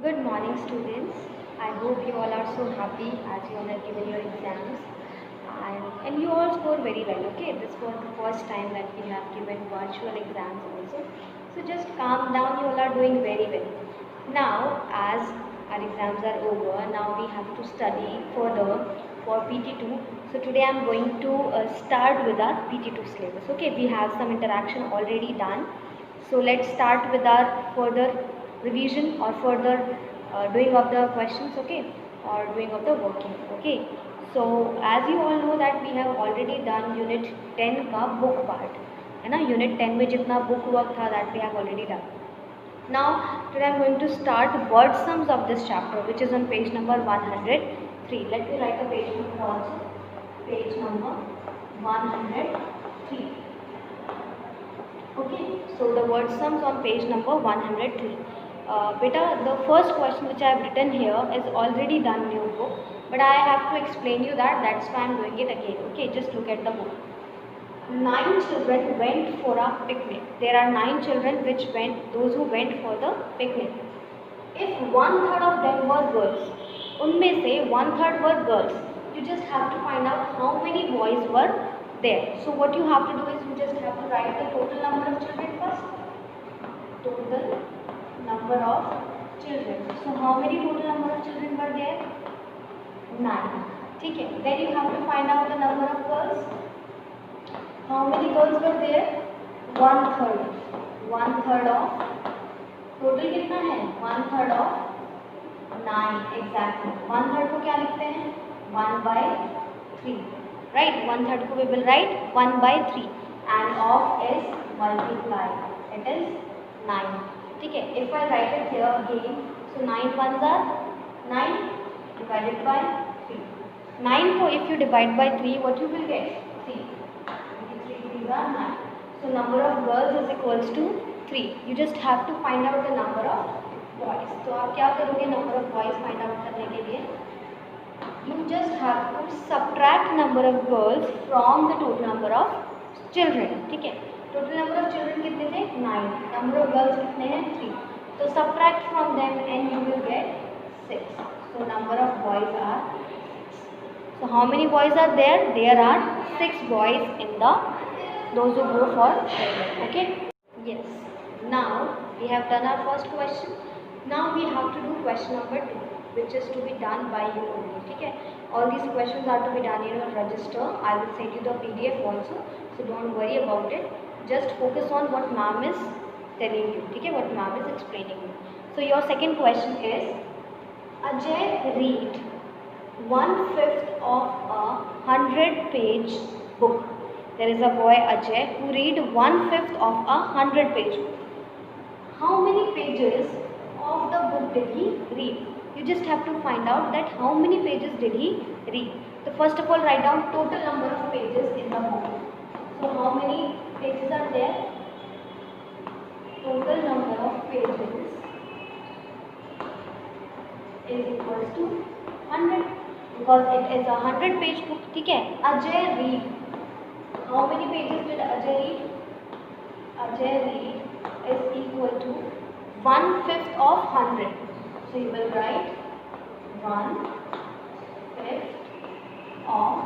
Good morning, students. I hope you all are so happy as you all have given your exams, and you all score very well. Okay, this was the first time that we have given virtual exams also. So just calm down. You all are doing very well. Now, as our exams are over, now we have to study further for PT2. So today I am going to start with our PT2 syllabus. Okay, we have some interaction already done. So let's start with our further revision or further doing of the questions, okay, or doing of the working, okay. So as you all know that we have already done unit 10 का book part, है ना. unit 10 में जितना book work था that we have already done. Now today I am going to start word sums of this chapter, which is on page number 103. Let me write a page number also. Page number 103. Okay, so the word sums on page number 103. Beta, the first question which I have written here is already done in your book, but I have to explain you that. That's why I am doing it again. Okay, just look at the book. 9 children went for a picnic. There are 9 children those who went for the picnic. If 1/3 of them were girls, उनमें से 1/3 were girls, you just have to find out how many boys were there. So what you have to do is you just have to write the total number of children first. Total number of children. So how many total number of children were there? 9. ठीक है. Then you have to find out the number of girls. How many girls were there? 1/3. 1/3 of total कितना है? 1/3 of 9. Exactly 1/3 को क्या लिखते हैं? 1/3. Right, 1/3 को we will write 1/3 and of is multiplied. It is 9. ठीक है. If I write it here again, so 9 ones are 9 divided by 3. 9 को if you divide by 3, what you will get? 3. 3 3s are 9. So number of girls is equals to 3. You just have to find out the number of boys. तो आप क्या करोगे number of boys find out करने के लिए? You just have to subtract number of girls from the total number of children. ठीक है. Total number of children कितने थे? 9. Number of girls कितने हैं? 3. तो subtract from them and you will get 6. So number of boys are 6. So how many boys are there? There are 6 boys in those who go for picnic. Okay. Yes. Now we have done our first question. Now we have to do question number 2, which is to be done by you only. ठीक है. All these questions are to be done in your register. I will send you the PDF also, so don't worry about it. Just focus on what ma'am is telling you. ठीक है. What ma'am is explaining you. So your second question is, Ajay read 1/5 of a 100-page book. There is a boy Ajay who read 1/5 of a 100-page book. How many pages of the book did he read? You just have to find out that how many pages did he read. So first of all, write down total number of pages in the book. So how many pages are there? Total number of pages is equals to 100 because it is a 100-page book. ठीक है. Ajay read. How many pages did Ajay read? Ajay read is equal to 1/5 of 100. So you will write 1/5 of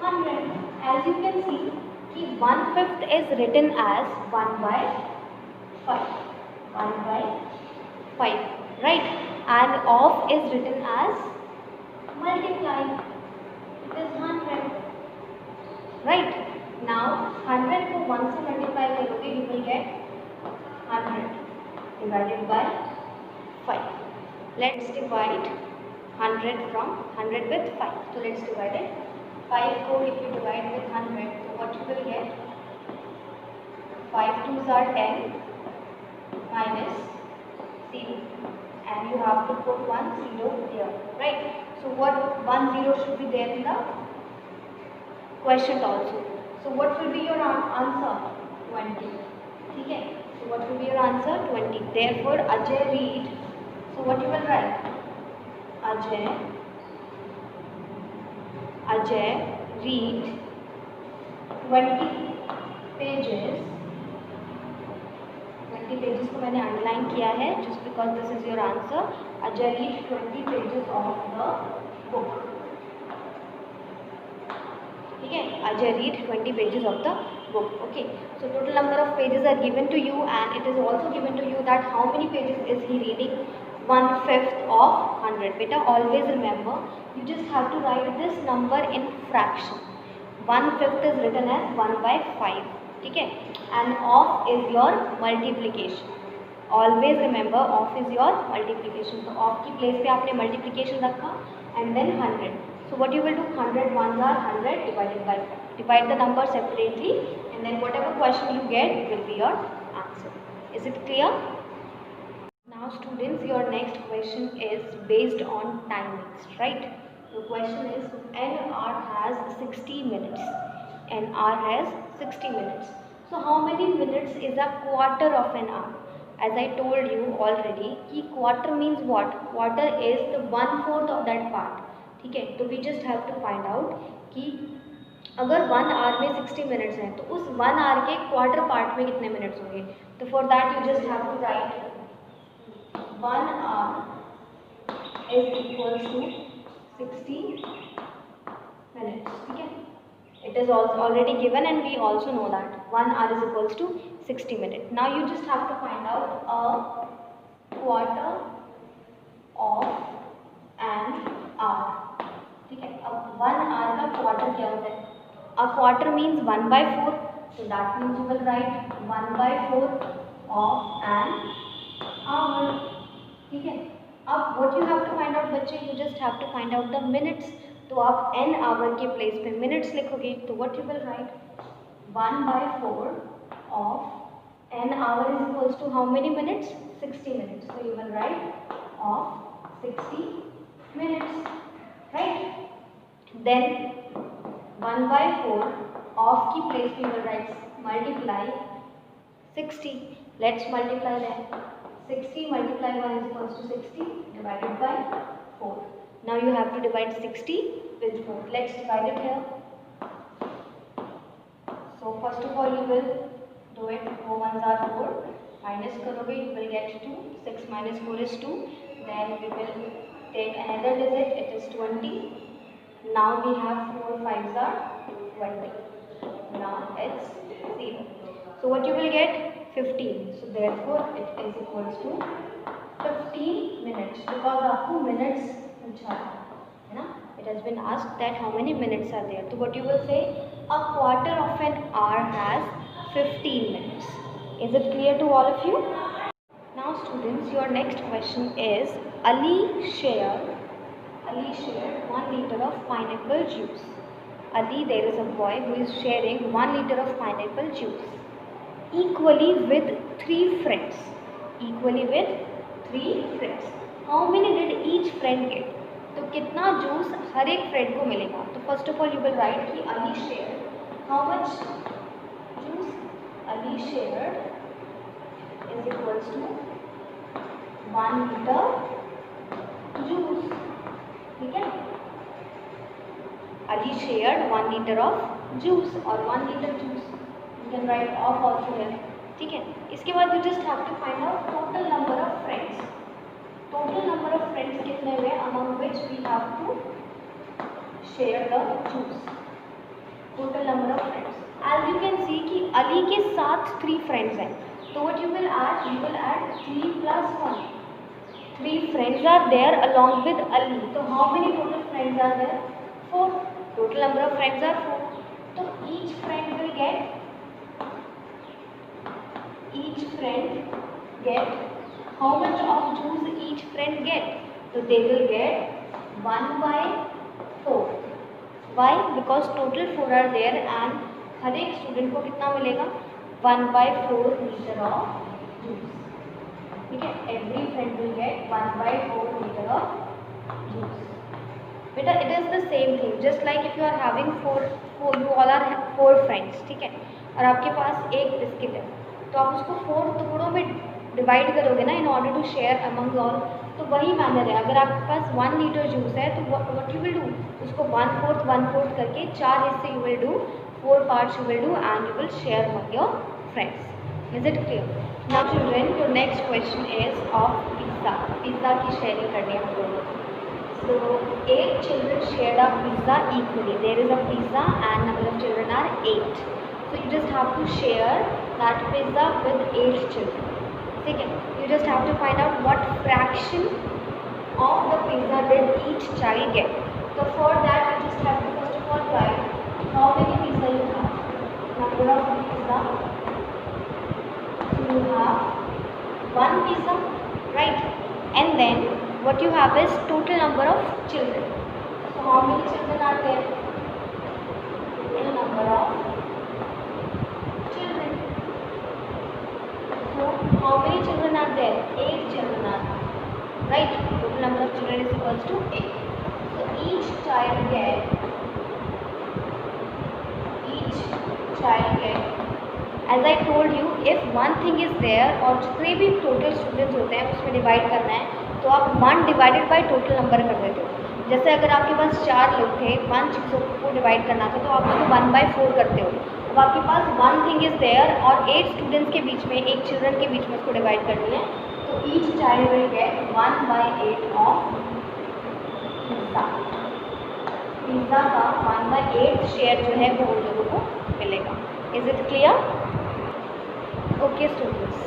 100. As you can see, कि 1/5 is written as 1/5. 1/5, right? And of is written as multiply. It is 100. Right? Now 100 को 1 से multiply करोगे, you will get 100 divided by 5. Let's divide 100 from 100 with 5. So let's divide it. 5 को if you divide with 100, so what you will get? 5 2s are 10 minus 0, and you have to put 1 0 there, right? So what 1 0 should be there in the question also. So what will be your answer? 20. ठीक है. So what will be your answer? 20. Therefore Ajay read. So what you will write? Ajay read 20 pages इसके pages को मैंने underline किया है just because this is your answer. Ajay read 20 pages of the book. ठीक है, Ajay read 20 pages of the book. Okay, so total number of pages are given to you and it is also given to you that how many pages is he reading. 1/5 of 100. Beta, always remember you just have to write this number in fraction. 1/5 is written as 1/5. ठीक है, and off is your multiplication. Always remember off is your multiplication. तो off की place पे आपने multiplication रखा and then 100. So what you will do, 100 ones are 100 divided by 5. Divide the number separately and then whatever question you get will be your answer. Is it clear? Now students, your next question is based on timings, right? The question is an hour has 60 minutes. An hour has 60 minutes. So how many minutes is a quarter of an hour? As I told you already कि quarter means what? Quarter is the 1/4 of that part. ठीक है, तो we just have to find out कि अगर 1 hour में 60 minutes हैं तो उस 1 hour के quarter part में कितने minutes होंगे. तो for that you just have to write 1 hour is equals to 60 minutes. ठीक है, it is also already given and we also know that 1 hour is equals to 60 minutes. Now you just have to find out a quarter of an hour. ठीक है, अब 1 hour का quarter क्या होता है? A quarter means 1/4. So that means you will write 1/4 of an hour. ठीक है, अब what you have to find out बच्चे, you just have to find out the minutes. तो आप n hour के place पे minutes लिखोगे तो what you will write, 1/4 of n hour is equals to how many minutes, 60 minutes. So you will write of 60 minutes, right? Then 1/4 of की place पे you will write multiply 60. Let's multiply that. 60 multiply 1 is equals to 60 divided by 4. Now you have to divide 60 with 4. Let's divide it here. So first of all you will do it. 4 ones are 4. Minus करोगे you will get 2. 6 minus 4 is 2. Then we will take another digit. It is 20. Now we have 4 5s are 20. Now it's 0. So what you will get, 15. So therefore it is equals to 15 minutes because आपको minutes पूछा है ना. It has been asked that how many minutes are there. So what you will say, a quarter of an hour has 15 minutes. Is it clear to all of you? Now students, your next question is Ali shared 1 liter of pineapple juice. Ali, there is a boy who is sharing 1 liter of pineapple juice equally with 3 friends. Equally with 3 friends. How many did each friend get? तो कितना juice हर एक friend को मिलेगा. तो first of all you will write कि Ali shared how much juice. Ali shared is equals to 1 liter juice. ठीक है, Ali shared 1 liter of juice और 1 liter juice. You can write off also here. ठीक है, इसके बाद you just have to find out total number of friends. Total number of friends कितने हुए among which we have to share the juice. Total number of friends. As you can see कि Ali के साथ 3 friends हैं. So what you will add? You will add 3 plus 1. 3 friends are there along with Ali. So how many total friends are there? 4. Total number of friends are 4. So each friend get how much of juice each friend get? So they will get 1/4. Why? Because total 4 are there and हर एक student को कितना मिलेगा, 1/4 liter of juice. ठीक है, every friend will get 1/4 liter of juice. बेटा it is the same thing, just like if you are having 4 you all are 4 friends. ठीक है, और आपके पास एक बिस्किट है तो आप उसको 4 टुकड़ों में डिवाइड करोगे ना in order to share among all. तो वही मैनर है. अगर आपके पास 1 लीटर जूस है तो व्हाट यू विल डू, उसको 1/4 करके 4 हिस्से you will do, 4 parts you will do and you will share among your friends. Is it clear? Now children, your next question is of pizza. Pizza की sharing करनी है हम लोगों को. So 8 children shared a pizza equally. There is a pizza and number of children are 8. So you just have to share that pizza with 8 children. ठीक है? You just have to find out what fraction of the pizza did each child get. So for that you just have to first of all write how many pizza you have. Number of pizza. You have one pizza, right? And then what you have is total number of children. So how many children are there? Total number of children. So how many children are there? 8 children are there, right? Total number of children is equals to 8. So each child get as I told you, if one thing is there और जितने भी total students होते हैं उसमें divide करना है तो आप 1 divided by total number कर देते हो. जैसे अगर आपके पास 4 लोग थे, 1 चीज़ों को डिवाइड करना था तो आप उसको 1/4 करते हो. अब आपके पास वन थिंग इज़ देयर और 8 स्टूडेंट्स के बीच में, 8 चिल्ड्रन के बीच में उसको डिवाइड करनी है, तो each child will get 1/8 of pizza. Pizza का 1/8 शेयर जो है वो उन लोगों को मिलेगा. Is it clear? Okay students,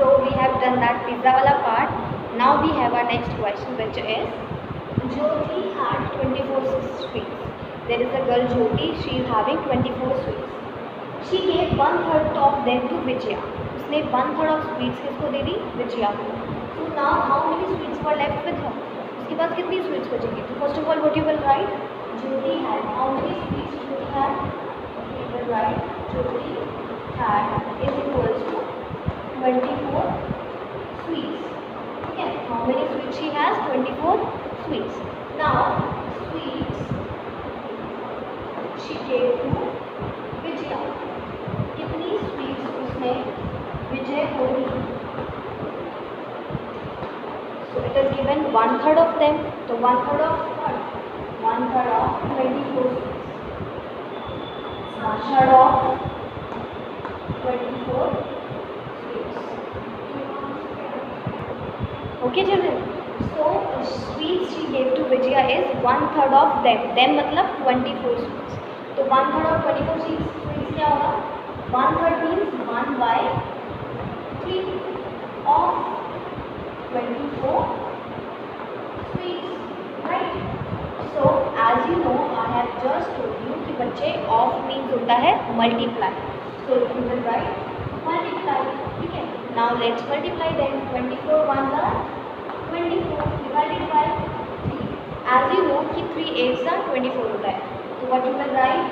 so we have done that pizza wala part. Now we have our next question, which is Jyoti had 24 sweets. There is a girl Jyoti, she is having 24 sweets. She gave 1/3 of them to Vijaya. उसने 1/3 of sweets किसको दे दी? Vijaya को. So now how many sweets were left with her? उसके पास कितनी sweets बचेंगी? So first of all what you will write? Jyoti had how many sweets Jyoti had? You will write Jyoti had is equals to 24 sweets. Okay, how many sweets she has? 24 sweets. Now sweets she gave to Vijaya. कितनी sweets उसने विजय को दी? So it is given 1/3 of them. So 1/3 of what? 1/3 of 24 sweets. 1/3 of 24 sweets. Okay children, so sweets she gave to Vijaya is 1/3 of them. Them मतलब 24 sweets. तो 1/3 of 24 sweets क्या होगा? 1/3 means 1/3 of 24 sweets, right? So as you know, I have just told you कि बच्चे of means होता है multiply. So you will write multiply. ठीक है? Now let's multiply them. 24 1s are 24 divided by 3. As you know कि 3 8s are 24 होता है. So what you will write?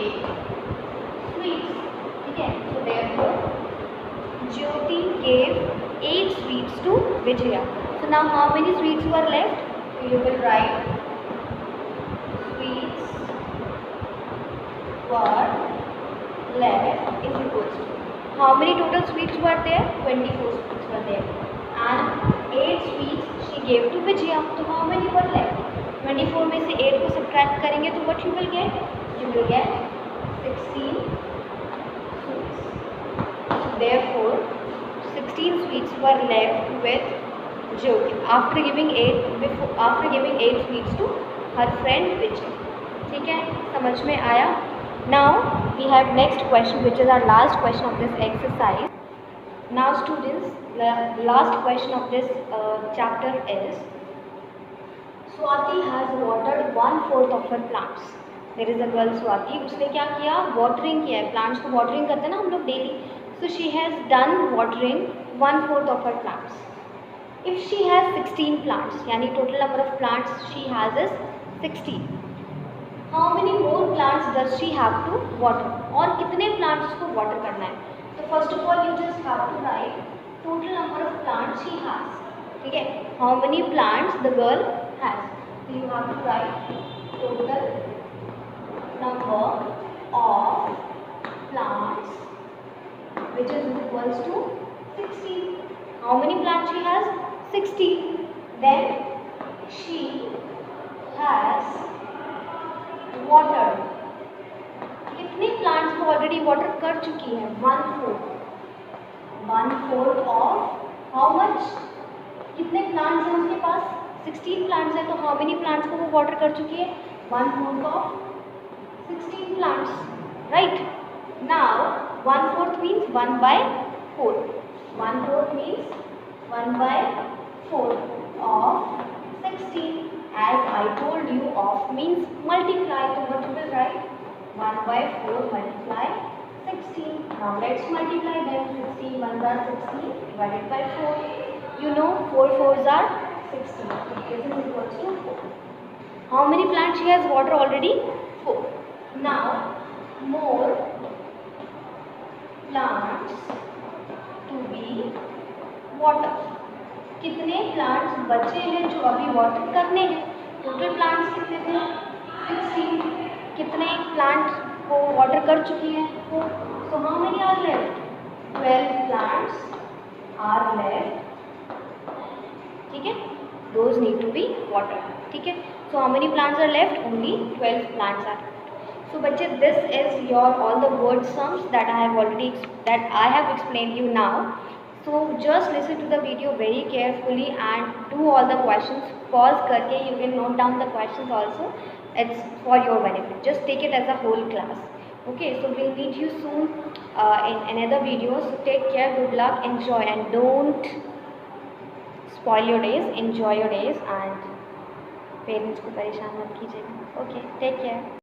8 sweets. ठीक है? So therefore Jyoti gave 8 sweets to Vijaya. So now how many sweets were left? So you will write sweets were left is equals to how many total sweets were there? 24 sweets were there and 8 sweets she gave to Vijaya. So how many were left? 24 में से 8 को subtract करेंगे तो what you will get? You will get 16 sweets. So therefore 16 sweets were left with Jyoti after giving 8 sweets to her friend Vijay. ठीक है? समझ में आया? Now we have next question, which is our last question of this exercise. Now students, the last question of this chapter is Swati has watered 1/4 of her plants. There is a girl Swati, उसने क्या किया? Watering किया है. Plants को watering करते हैं ना हम लोग daily. So she has done watering 1/4 of her plants. If she has 16 plants, यानी total number of plants she has is 16. How many more plants does she have to water? और कितने plants को water करना है? So first of all you just have to write total number of plants she has. ठीक है? How many plants the girl has? So you have to write total number of plants which is equals to 60. How many plants she has? 60. Then she has watered. कितने plants को already water कर चुकी है? 1/4. 1/4 of how much, कितने plants हैं उसके पास, 16 plants हैं, तो हाउ मेनी प्लांट्स को वो वाटर कर चुकी है, 1/4 of 16 plants, right? Now 1/4 means 1/4. 1/4 means 1/4 of 16. As I told you, of means multiply. So what you will write? 1/4 multiply 16. Now let's multiply them. 16 1s are 16 divided by 4. You know 4 4s are 16. This is equals to 4. How many plants she has water already? 4. Now more plants to be water. कितने plants बचे हैं जो अभी water करने हैं? Total plants कितने थे? 16. कितने प्लांट्स को वाटर कर चुकी हैं? 4. So how many are left? 12 plants are left. ठीक है? Those need to be water. ठीक है? So how many plants are left? Only 12 plants are left. So बच्चे, this is your all the word sums that I have explained you now. So just listen to the video very carefully and do all the questions. Pause करके you can note down the questions also. It's for your benefit. Just take it as a whole class. Okay, so we'll meet you soon in another video. So take care, good luck, enjoy, and don't spoil your days. Enjoy your days and parents को परेशान मत कीजिएगा. Okay, take care.